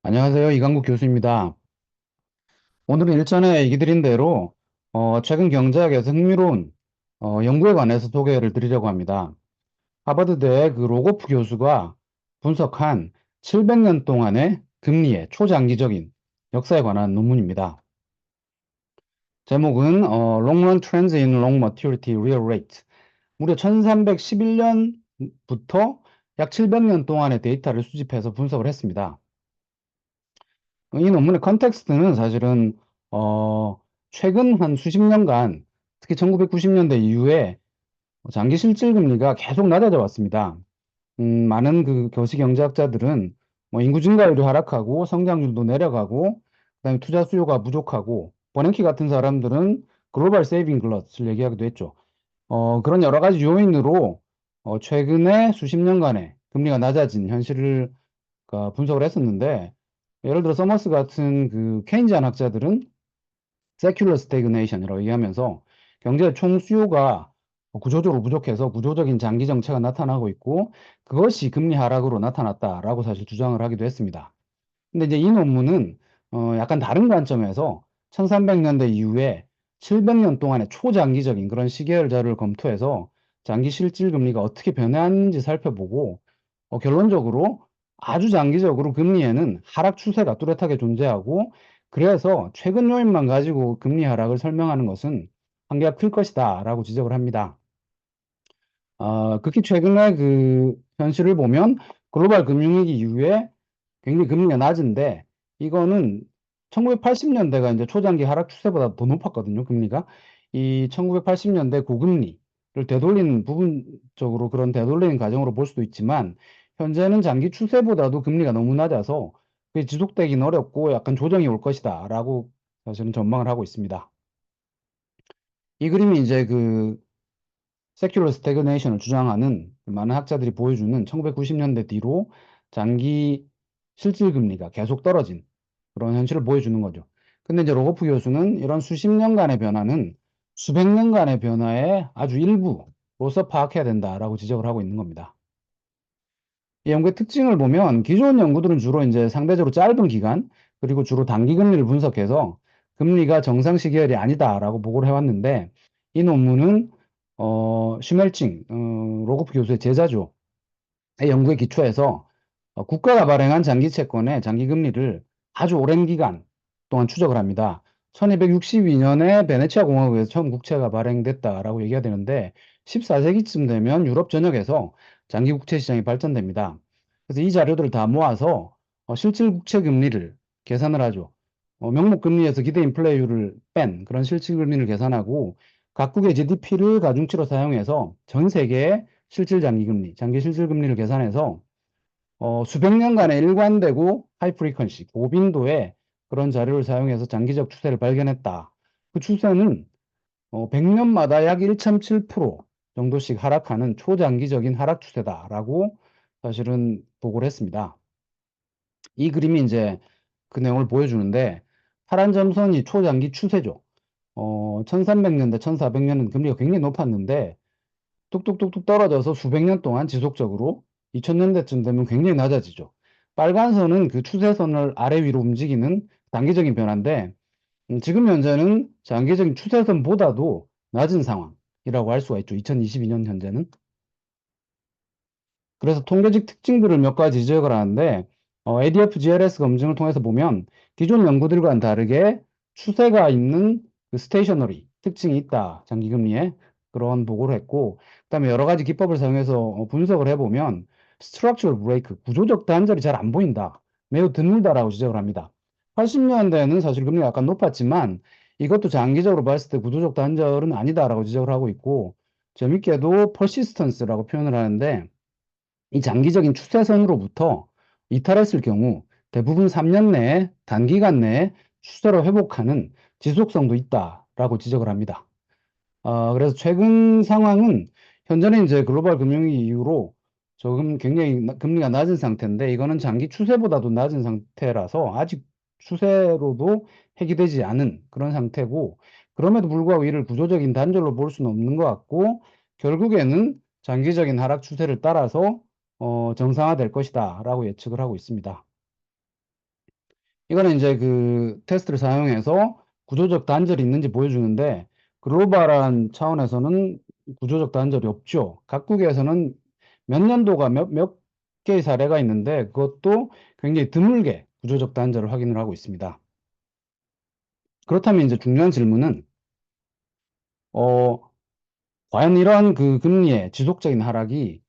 안녕하세요. 이강국 교수입니다. 오늘은 일전에 얘기 드린 대로 최근 경제학에서 흥미로운 연구에 관해서 소개를 드리려고 합니다. 하버드대 그 로고프 교수가 분석한 700년 동안의 금리의 초장기적인 역사에 관한 논문입니다. 제목은 Long Run Trends in Long Maturity Real Rate. 무려 1311년부터 약 700년 동안의 데이터를 수집해서 분석을 했습니다. 이 논문의 컨텍스트는 사실은 어, 최근 한 수십 년간 특히 1990년대 이후에 장기 실질 금리가 계속 낮아져 왔습니다. 많은 그 교시 경제학자들은 뭐 인구 증가율이 하락하고 성장률도 내려가고 그다음에 투자 수요가 부족하고 버냉키 같은 사람들은 글로벌 세이빙 글러스를 얘기하기도 했죠. 그런 여러 가지 요인으로 최근에 수십 년간의 금리가 낮아진 현실을 분석을 했었는데 예를 들어 서머스 같은 그 케인지안 학자들은 secular stagnation이라고 얘기하면서 경제 총 수요가 구조적으로 부족해서 구조적인 장기 정체가 나타나고 있고 그것이 금리 하락으로 나타났다라고 사실 주장을 하기도 했습니다. 근데 이제 이 논문은 약간 다른 관점에서 1300년대 이후에 700년 동안의 초장기적인 그런 시계열 자료를 검토해서 장기 실질 금리가 어떻게 변했는지 살펴보고 결론적으로 아주 장기적으로 금리에는 하락 추세가 뚜렷하게 존재하고 그래서 최근 요인만 가지고 금리 하락을 설명하는 것은 한계가 클 것이다 라고 지적을 합니다. 극히 최근에 그 현실을 보면 글로벌 금융위기 이후에 굉장히 금리가 낮은데 이거는 1980년대가 이제 초장기 하락 추세보다 더 높았거든요, 금리가. 이 1980년대 고금리를 되돌리는 부분적으로 그런 되돌리는 과정으로 볼 수도 있지만 현재는 장기 추세보다도 금리가 너무 낮아서 그게 지속되긴 어렵고 약간 조정이 올 것이다라고 사실은 전망을 하고 있습니다. 이 그림이 이제 그 세큘러 스태그네이션을 주장하는 많은 학자들이 보여주는 1990년대 뒤로 장기 실질 금리가 계속 떨어진 그런 현실을 보여주는 거죠. 근데 이제 로고프 교수는 이런 수십 년간의 변화는 수백 년간의 변화의 아주 일부로서 파악해야 된다라고 지적을 하고 있는 겁니다. 이 연구의 특징을 보면 기존 연구들은 주로 이제 상대적으로 짧은 기간 그리고 주로 단기 금리를 분석해서 금리가 정상 시계열이 아니다라고 보고를 해왔는데 이 논문은 슈멜칭 로고프 교수의 제자죠. 의 연구에 기초해서 국가가 발행한 장기 채권의 장기 금리를 아주 오랜 기간 동안 추적을 합니다. 1262년에 베네치아 공화국에서 처음 국채가 발행됐다라고 얘기가 되는데 14세기쯤 되면 유럽 전역에서 장기 국채 시장이 발전됩니다. 그래서 이 자료들을 다 모아서 실질 국채 금리를 계산을 하죠. 명목 금리에서 기대 인플레이율을 뺀 그런 실질 금리를 계산하고 각국의 GDP를 가중치로 사용해서 전 세계의 실질 장기 금리, 장기 실질 금리를 계산해서 수백 년간의 일관되고 하이 프리퀀시, 고빈도의 그런 자료를 사용해서 장기적 추세를 발견했다. 그 추세는 100년마다 약 1.7% 정도씩 하락하는 초장기적인 하락 추세다라고 사실은 보고를 했습니다. 이 그림이 이제 그 내용을 보여주는데 파란 점선이 초장기 추세죠. 1300년대, 1400년은 금리가 굉장히 높았는데 뚝뚝뚝뚝 떨어져서 수백 년 동안 지속적으로 2000년대쯤 되면 굉장히 낮아지죠. 빨간 선은 그 추세선을 아래 위로 움직이는 단기적인 변화인데 지금 현재는 장기적인 추세선보다도 낮은 상황이라고 할 수가 있죠. 2022년 현재는. 그래서 통계적 특징들을 몇 가지 지적을 하는데 ADF GLS 검증을 통해서 보면 기존 연구들과는 다르게 추세가 있는 그 스테이셔너리 특징이 있다. 장기금리에 그런 보고를 했고 그다음에 여러 가지 기법을 사용해서 분석을 해보면 스트럭처럴 브레이크 구조적 단절이 잘 안 보인다. 매우 드물다라고 지적을 합니다. 80년대에는 사실 금리가 약간 높았지만 이것도 장기적으로 봤을 때 구조적 단절은 아니다라고 지적을 하고 있고 재밌게도 퍼시스턴스라고 표현을 하는데 이 장기적인 추세선으로부터 이탈했을 경우 대부분 3년 내에 단기간 내에 추세로 회복하는 지속성도 있다라고 지적을 합니다. 그래서 최근 상황은 현재는 이제 글로벌 금융위기 이후로 조금 굉장히 금리가 낮은 상태인데 이거는 장기 추세보다도 낮은 상태라서 아직 추세로도 해결되지 않은 그런 상태고 그럼에도 불구하고 이를 구조적인 단절로 볼 수는 없는 것 같고 결국에는 장기적인 하락 추세를 따라서 정상화될 것이다라고 예측을 하고 있습니다. 이거는 이제 그 테스트를 사용해서 구조적 단절이 있는지 보여주는데 글로벌한 차원에서는 구조적 단절이 없죠. 각국에서는 몇 년도가 몇 개의 사례가 있는데 그것도 굉장히 드물게 구조적 단절을 확인을 하고 있습니다. 그렇다면 이제 중요한 질문은 어, 과연 이러한 그 금리의 지속적인 하락이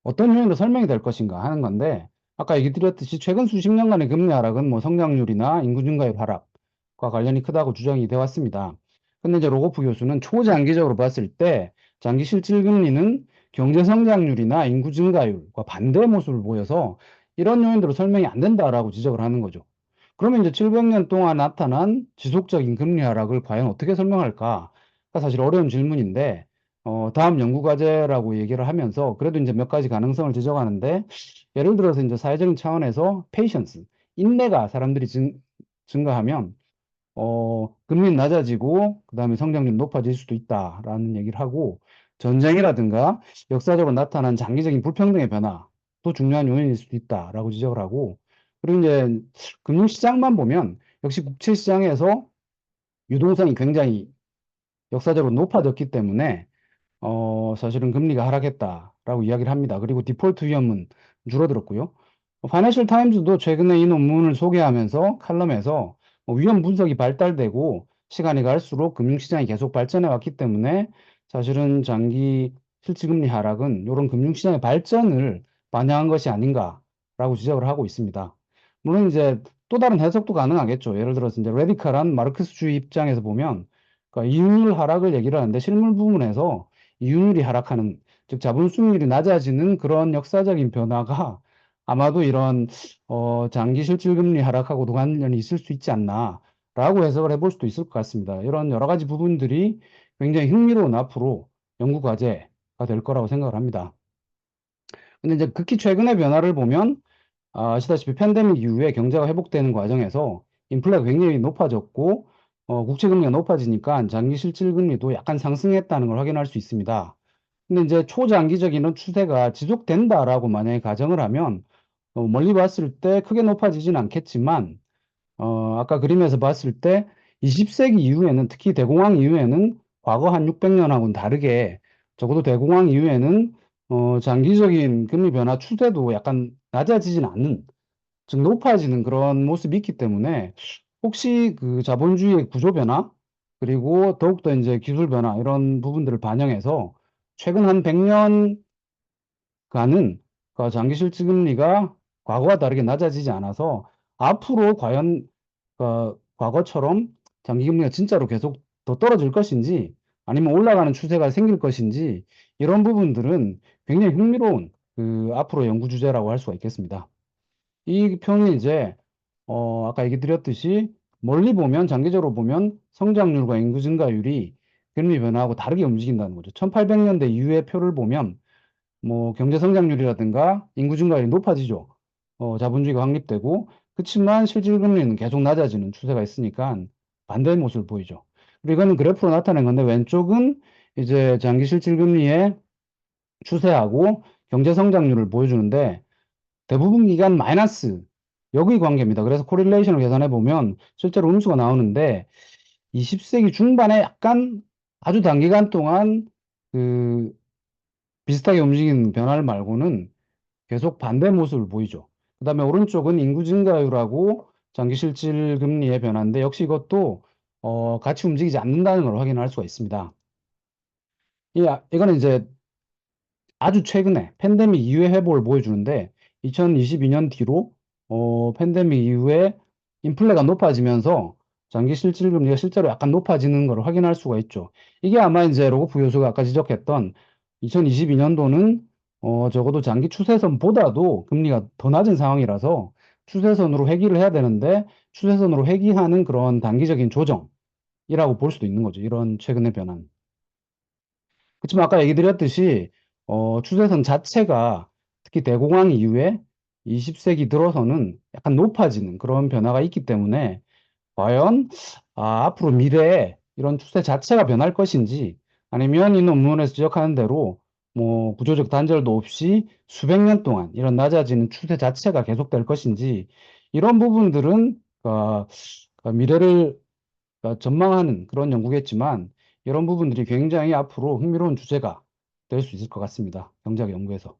어떤 요인으로 설명이 될 것인가 하는 건데, 아까 얘기 드렸듯이 최근 수십 년간의 금리 하락은 뭐 성장률이나 인구 증가율 하락과 관련이 크다고 주장이 되어 왔습니다. 근데 이제 로고프 교수는 초장기적으로 봤을 때 장기 실질 금리는 경제 성장률이나 인구 증가율과 반대 모습을 보여서 이런 요인들로 설명이 안 된다라고 지적을 하는 거죠. 그러면 이제 700년 동안 나타난 지속적인 금리 하락을 과연 어떻게 설명할까? 가 사실 어려운 질문인데, 다음 연구 과제라고 얘기를 하면서 그래도 이제 몇 가지 가능성을 지적하는데, 예를 들어서 이제 사회적인 차원에서 patience, 인내가 사람들이 증가하면 금리는 낮아지고 그다음에 성장률이 높아질 수도 있다라는 얘기를 하고 전쟁이라든가 역사적으로 나타난 장기적인 불평등의 변화도 중요한 요인일 수도 있다라고 지적을 하고 그리고 이제 금융시장만 보면 역시 국채시장에서 유동성이 굉장히 역사적으로 높아졌기 때문에 사실은 금리가 하락했다라고 이야기를 합니다. 그리고 디폴트 위험은 줄어들었고요. 파이낸셜 타임즈도 최근에 이 논문을 소개하면서 칼럼에서 위험 분석이 발달되고 시간이 갈수록 금융시장이 계속 발전해 왔기 때문에 사실은 장기 실질금리 하락은 이런 금융시장의 발전을 반영한 것이 아닌가라고 지적을 하고 있습니다. 물론 이제 또 다른 해석도 가능하겠죠. 예를 들어서 이제 레디컬한 마르크스주의 입장에서 보면 그러니까 이윤율 하락을 얘기를 하는데 실물 부분에서 이윤율이 하락하는, 즉 자본 수익률이 낮아지는 그런 역사적인 변화가 아마도 이런 장기 실질금리 하락하고도 관련이 있을 수 있지 않나라고 해석을 해볼 수도 있을 것 같습니다. 이런 여러 가지 부분들이 굉장히 흥미로운 앞으로 연구 과제가 될 거라고 생각을 합니다. 근데 이제 극히 최근의 변화를 보면 아시다시피 팬데믹 이후에 경제가 회복되는 과정에서 인플레가 굉장히 높아졌고 국채 금리가 높아지니까 장기 실질 금리도 약간 상승했다는 걸 확인할 수 있습니다. 근데 이제 초장기적인 이런 추세가 지속된다라고 만약에 가정을 하면 멀리 봤을 때 크게 높아지진 않겠지만 아까 그림에서 봤을 때 20세기 이후에는 특히 대공황 이후에는 과거 한 600년하고는 다르게 적어도 대공황 이후에는 장기적인 금리 변화 추세도 약간 낮아지진 않는 즉 높아지는 그런 모습이 있기 때문에 혹시 그 자본주의의 구조 변화 그리고 더욱더 이제 기술 변화 이런 부분들을 반영해서 최근 한 100년간은 그 장기 실질 금리가 과거와 다르게 낮아지지 않아서 앞으로 과연 과거처럼 장기 금리가 진짜로 계속 더 떨어질 것인지 아니면 올라가는 추세가 생길 것인지 이런 부분들은 굉장히 흥미로운 그 앞으로 연구 주제라고 할 수가 있겠습니다. 이 평이 이제 아까 얘기 드렸듯이 멀리 보면 장기적으로 보면 성장률과 인구 증가율이 금리 변화하고 다르게 움직인다는 거죠. 1800년대 이후의 표를 보면 뭐 경제 성장률이라든가 인구 증가율이 높아지죠. 자본주의가 확립되고 그렇지만 실질 금리는 계속 낮아지는 추세가 있으니까 반대의 모습을 보이죠. 그리고 이거는 그래프로 나타낸 건데 왼쪽은 이제 장기 실질 금리의 추세하고 경제 성장률을 보여주는데 대부분 기간 마이너스 역의 관계입니다. 그래서 코릴레이션을 계산해 보면 실제로 음수가 나오는데 20세기 중반에 약간 아주 단기간 동안 그 비슷하게 움직이는 변화를 말고는 계속 반대 모습을 보이죠. 그다음에 오른쪽은 인구 증가율하고 장기 실질 금리의 변화인데 역시 이것도 같이 움직이지 않는다는 걸 확인할 수가 있습니다. 이거는 이제 아주 최근에 팬데믹 이후의 회복을 보여주는데 2022년 뒤로 팬데믹 이후에 인플레가 높아지면서 장기 실질 금리가 실제로 약간 높아지는 걸 확인할 수가 있죠. 이게 아마 이제 로고프 교수가 아까 지적했던 2022년도는 적어도 장기 추세선보다도 금리가 더 낮은 상황이라서 추세선으로 회귀를 해야 되는데 추세선으로 회귀하는 그런 단기적인 조정이라고 볼 수도 있는 거죠. 이런 최근의 변화는. 그렇지만 아까 얘기 드렸듯이 추세선 자체가 특히 대공황 이후에 20세기 들어서는 약간 높아지는 그런 변화가 있기 때문에 과연 앞으로 미래에 이런 추세 자체가 변할 것인지 아니면 이 논문에서 지적하는 대로 뭐 구조적 단절도 없이 수백 년 동안 이런 낮아지는 추세 자체가 계속될 것인지 이런 부분들은 그러니까 미래를 전망하는 그런 연구겠지만 이런 부분들이 굉장히 앞으로 흥미로운 주제가 될 수 있을 것 같습니다. 경제학 연구에서.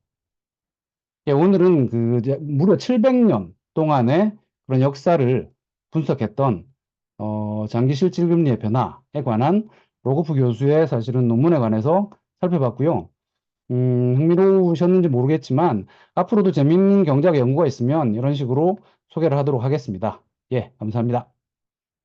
예, 오늘은 이제 무려 700년 동안의 그런 역사를 분석했던 장기실질금리의 변화에 관한 로고프 교수의 사실은 논문에 관해서 살펴봤고요. 흥미로우셨는지 모르겠지만 앞으로도 재밌는 경제학 연구가 있으면 이런 식으로 소개를 하도록 하겠습니다. 예, 감사합니다.